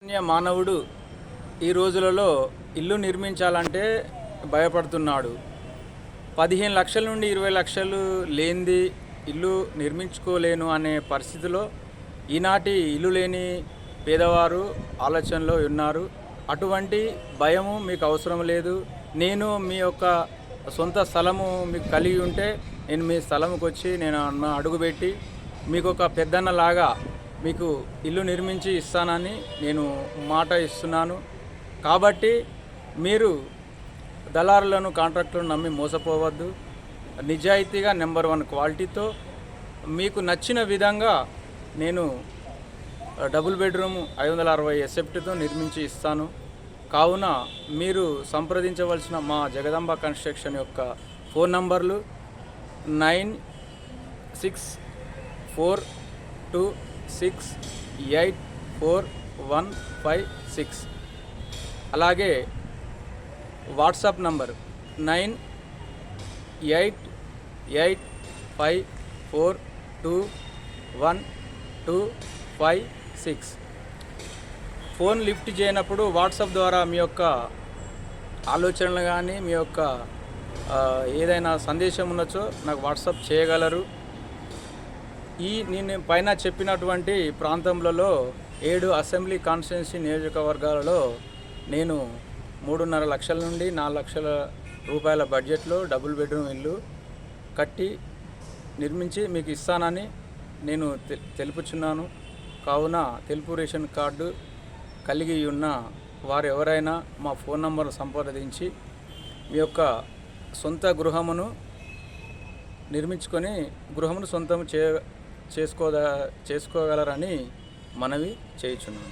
మానవుడు ఈ రోజులలో ఇల్లు నిర్మించాలంటే భయపడుతున్నాడు. 15 లక్షల నుండి 20 లక్షలు లేనిది ఇల్లు నిర్మించుకోలేను అనే పరిస్థితిలో ఈనాటి ఇల్లు లేని పేదవారు ఆలోచనలో ఉన్నారు. అటువంటి భయము మీకు అవసరం లేదు. నేను మీ యొక్క సొంత స్థలము మీకు కలిగి ఉంటే నేను మీ స్థలంకి వచ్చి నేను అడుగుపెట్టి మీకు ఒక పెద్దన్నలాగా మీకు ఇల్లు నిర్మించి ఇస్తానని నేను మాట ఇస్తున్నాను. కాబట్టి మీరు దళారులను కాంట్రాక్టులను నమ్మి మోసపోవద్దు. నిజాయితీగా నెంబర్ 1 క్వాలిటీతో మీకు నచ్చిన విధంగా నేను డబుల్ బెడ్రూమ్ 560 ఎసెప్ట్తో నిర్మించి ఇస్తాను. కావున మీరు సంప్రదించవలసిన మా జగదంబ కన్స్ట్రక్షన్ యొక్క ఫోన్ నంబర్లు 9642684156. అలాగే వాట్సాప్ నంబర్ 9885421256. ఫోన్ లిఫ్ట్ చేయనప్పుడు వాట్సాప్ ద్వారా మీ యొక్క ఆలోచనలు కానీ మీ యొక్క ఏదైనా సందేశం ఉన్నచో నాకు వాట్సాప్ చేయగలరు. నేను పైన చెప్పినటువంటి ప్రాంతంలో 7 అసెంబ్లీ కాన్స్టిట్యున్సీ నియోజకవర్గాలలో నేను 3.5 లక్షల నుండి 4 లక్షల రూపాయల బడ్జెట్లో డబుల్ బెడ్రూమ్ ఇల్లు కట్టి నిర్మించి మీకు ఇస్తానని నేను తెలుపుచున్నాను. కావున తెలుపు రేషన్ కార్డు కలిగి ఉన్న వారు ఎవరైనా మా ఫోన్ నంబర్ సంప్రదించి మీ యొక్క సొంత గృహమును నిర్మించుకొని గృహమును సొంతం చేసుకోగలరని మనవి చేయుచున్నాను.